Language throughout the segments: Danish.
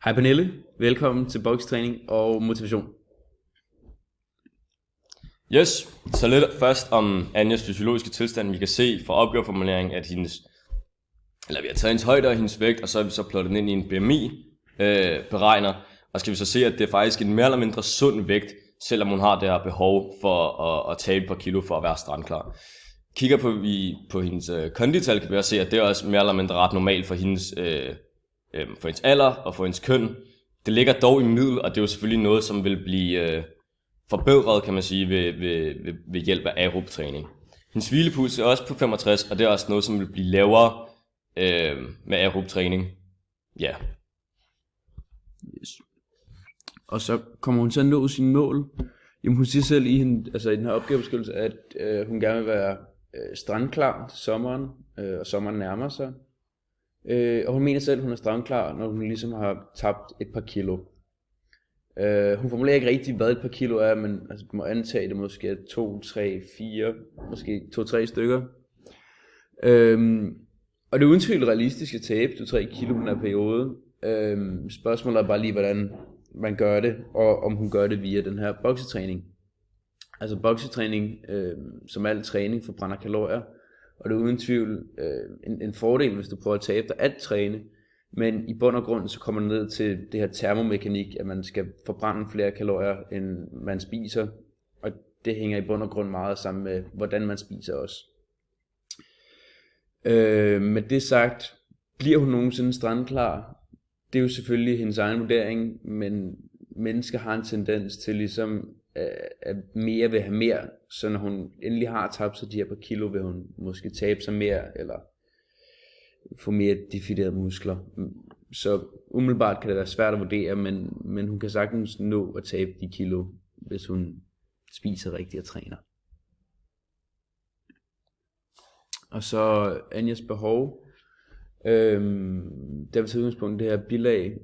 Hej Pernille, velkommen til bokstræning og motivation. Yes, så lidt først om Anjas fysiologiske tilstand. Vi kan se fra opgaveformuleringen, at vi har taget hendes højde og hendes vægt, og så har vi så plottet den ind i en BMI beregner. Og skal vi så se, at det er faktisk en mere eller mindre sund vægt, selvom hun har det her behov for at tabe et par kilo for at være strandklar. Kigger på hendes kondital, kan vi også se, at det er også mere eller mindre ret normalt for hendes alder og for hendes køn. Det ligger dog i middel, og det er jo selvfølgelig noget, som vil blive forbedret, kan man sige, ved hjælp af aerob træning. Hendes hvilepuls er også på 65, og det er også noget, som vil blive lavere med aerob træning. Ja. Yes. Og så kommer hun til at nå sine mål. Jamen, hun siger selv i den her opgavebeskrivelse, at hun gerne vil være strandklar til sommeren, og sommeren nærmer sig. Og hun mener selv, at hun er strandklar, når hun ligesom har tabt et par kilo. Hun formulerer ikke rigtigt, hvad et par kilo er, men altså, du må antage, at det måske er 2, 3, 4, måske 2-3 stykker. Og det er uden tvivl realistisk at tabe 2-3 kilo i den her periode. Spørgsmålet er bare lige, hvordan man gør det, og om hun gør det via den her boksetræning. Altså boksetræning, som al træning, forbrænder kalorier, og det er uden tvivl en fordel, hvis du prøver at tabe dig at træne. Men i bund og grund, så kommer man ned til det her termomekanik, at man skal forbrænde flere kalorier, end man spiser. Og det hænger i bund og grund meget sammen med, hvordan man spiser også. Med det sagt, bliver hun nogensinde strandklar? Det er jo selvfølgelig hendes egen vurdering, men mennesker har en tendens til ligesom at mere vil have mere. Så når hun endelig har tabt sig de her par kilo, vil hun måske tabe sig mere, eller få mere definerede muskler. Så umiddelbart kan det være svært at vurdere, men hun kan sagtens nå at tabe de kilo, hvis hun spiser rigtigt og træner. Og så Anjas behov. Der vil tage udgangspunkt det her bilag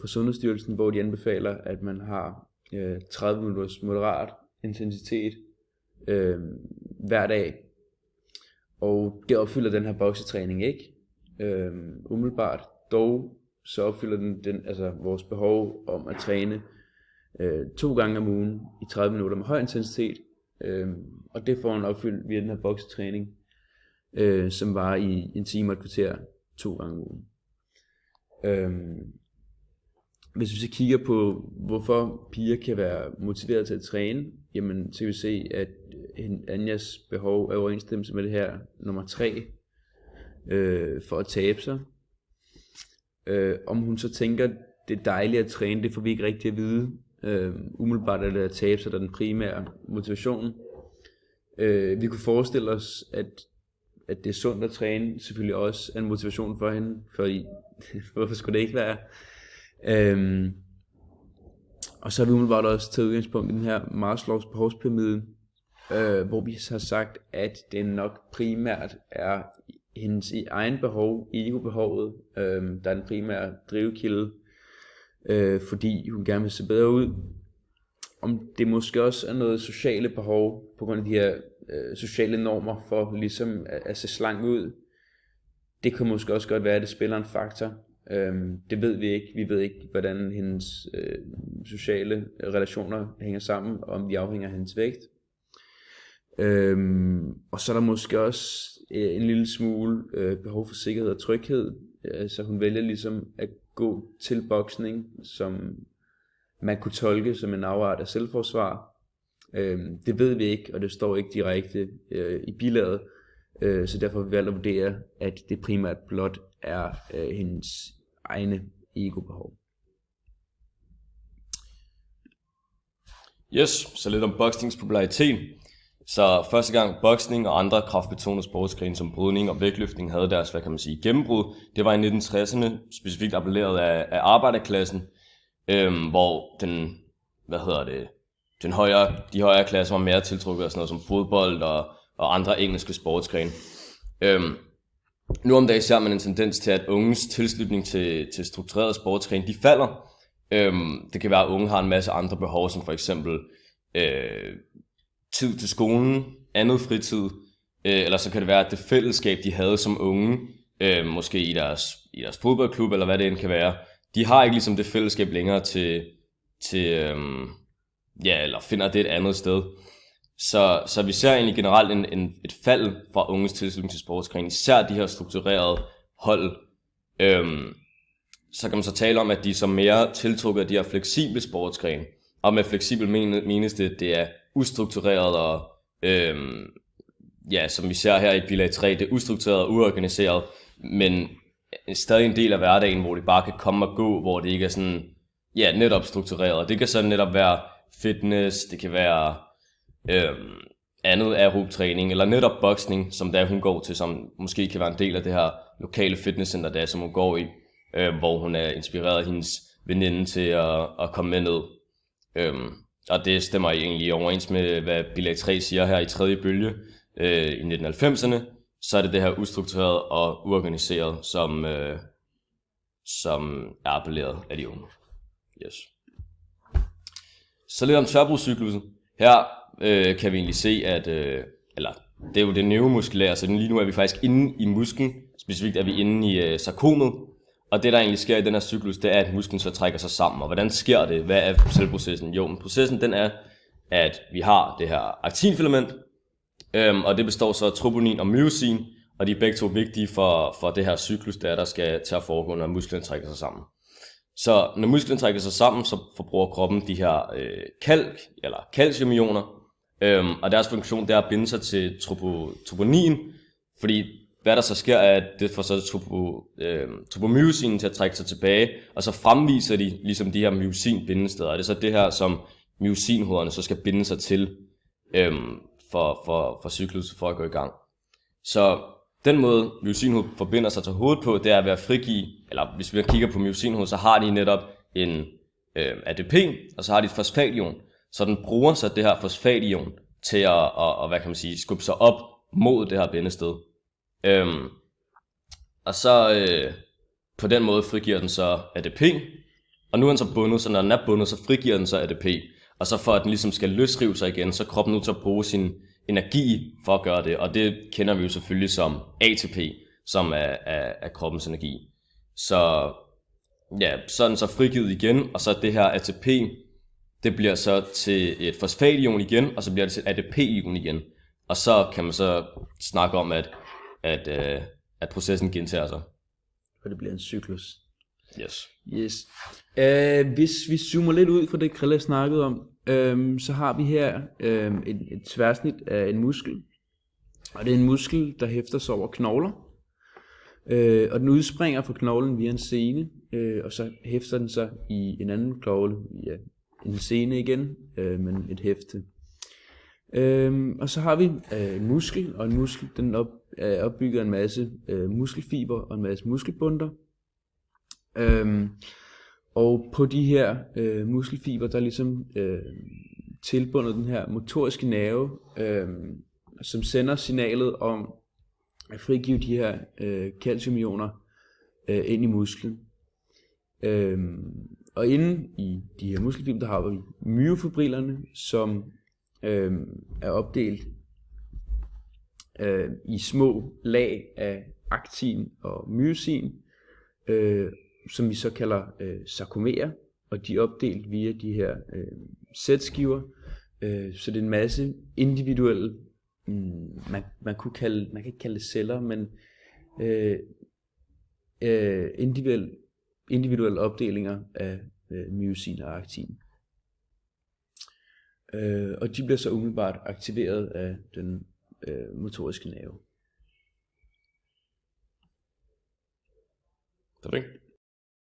fra Sundhedsstyrelsen, hvor de anbefaler, at man har 30 minutters moderat intensitet hver dag. Og det opfylder den her boksetræning ikke. Umiddelbart. Dog så opfylder den altså vores behov om at træne 2 gange om ugen i 30 minutter med høj intensitet. Og det får hun opfyldt via den her boksetræning, som var i 1 time og et kvarter 2 gange om ugen. Hvis vi så kigger på, hvorfor piger kan være motiveret til at træne, jamen så kan vi se, at Anjas behov er overensstemmelse med det her nummer 3, for at tabe sig. Om hun så tænker, det er dejligt at træne, det får vi ikke rigtig at vide. Umiddelbart er det at tabe sig, der er den primære motivation. Vi kunne forestille os, at det er sundt at træne, selvfølgelig også er en motivation for hende, fordi hvorfor skulle det ikke være? Og så har vi umiddelbart også taget udgangspunkt i den her Maslows behovspyramide, hvor vi har sagt, at det nok primært er hendes egen behov, ego-behovet, der er den primære drivkilde, fordi hun gerne vil se bedre ud. Om det måske også er noget sociale behov, på grund af de her sociale normer for ligesom at se slank ud. Det kan måske også godt være, at det spiller en faktor. Det ved vi ikke. Vi ved ikke, hvordan hendes sociale relationer hænger sammen, og om de afhænger af hendes vægt. Og så er der måske også en lille smule behov for sikkerhed og tryghed, så hun vælger ligesom at gå til boksning, som man kunne tolke som en afart af selvforsvar. Det ved vi ikke, og det står ikke direkte i bilaget, så derfor har vi valgt at vurdere, at det primært blot er hendes egne ego-behov. Yes, så lidt om boksningens popularitet. Så første gang boksning og andre kraftbetonede sportsgrene som brydning og vægtløftning havde deres, gennembrud, det var i 1960'erne, specifikt appelleret af arbejderklassen, hvor de højere klasser var mere tiltrukket af sådan noget som fodbold og andre engelske sportsgrene. Nu om dagen ser man en tendens til, at unges tilslutning til strukturerede sportsgrene, de falder. Det kan være, at unge har en masse andre behov, som for eksempel tid til skolen, andet fritid, eller så kan det være, at det fællesskab, de havde som unge, måske i deres fodboldklub, eller hvad det end kan være, de har ikke ligesom det fællesskab længere eller finder det et andet sted. Så vi ser egentlig generelt et fald fra unges tilslutning til sportsgren, især de her strukturerede hold. Så kan man så tale om, at de er så mere tiltrukket af de her fleksible sportsgrene. Og med fleksibel menes det er ustruktureret og som vi ser her i bilag 3, det er ustruktureret og uorganiseret, men stadig en del af hverdagen, hvor det bare kan komme og gå, hvor det ikke er sådan, netop struktureret. Det kan så netop være fitness, det kan være andet aerob træning, eller netop boksning, som der hun går til, som måske kan være en del af det her lokale fitnesscenter, der som hun går i, hvor hun er inspireret af hendes veninde til at komme med ned. Og det stemmer egentlig overens med, hvad bilag 3 siger her i tredje bølge i 1990'erne. Så er det her ustruktureret og uorganiseret, som er appelleret af de unge. Yes. Så lidt om tværbrudscyklusen. Her kan vi egentlig se, at det er jo det neuromuskulære, så lige nu er vi faktisk inde i musklen. Specifikt er vi inde i sarkomet. Og det der egentlig sker i den her cyklus, det er, at musklen så trækker sig sammen. Og hvordan sker det? Hvad er celleprocessen? Jo, men processen den er, at vi har det her aktinfilament, og det består så af troponin og myosin, og de er begge to vigtige for det her cyklus, der skal til at foregå, når musklen trækker sig sammen. Så når musklen trækker sig sammen, så forbruger kroppen de her calciumioner, og deres funktion det er at binde sig til troponin, fordi hvad der så sker, er, at det får så tropomyosinen til at trække sig tilbage, og så fremviser de ligesom de her myosin-bindesteder. Og det er så det her, som myosinhoderne så skal binde sig til for cyklus for at gå i gang. Så den måde myosinhoved forbinder sig til hovedet på, det er ved at frigive, eller hvis vi kigger på myosinhoved, så har de netop en ADP, og så har de et fosfation. Så den bruger så det her fosfation til at skubbe sig op mod det her bindested. Og så på den måde frigiver den så ADP, og nu er den så bundet, så når den er bundet, så frigiver den så ADP, og så for at den ligesom skal løsrive sig igen, så er kroppen nu til at bruge sin energi for at gøre det, og det kender vi jo selvfølgelig som ATP, som er kroppens energi. Så så er den så frigivet igen, og så det her ATP, det bliver så til et fosfation igen, og så bliver det til et ADP-ion igen, og så kan man så snakke om, at processen gentager sig. Og det bliver en cyklus. Yes. Hvis vi zoomer lidt ud fra det, Krille snakkede om, så har vi her et tværsnit af en muskel. Og det er en muskel, der hæfter sig over knogler. Og den udspringer fra knoglen via en sene, og så hæfter den sig i en anden knogle, en sene igen, men et hæfte. Og så har vi en muskel, og en muskel den er opbygget af en masse muskelfiber og en masse muskelbunter. Og på de her muskelfiber, der er ligesom tilbundet den her motoriske nerve, som sender signalet om at frigive de her calciumioner ind i musklen. Og inde i de her muskelfiber, der har vi myofibrillerne, som er opdelt i små lag af aktin og myosin, som vi så kalder sarkomerer, og de er opdelt via de her sætskiver, så det er en masse individuelle, man kan ikke kalde det celler, men individuelle opdelinger af myosin og aktin. Og de bliver så umiddelbart aktiveret af den motoriske nerve. Perfekt.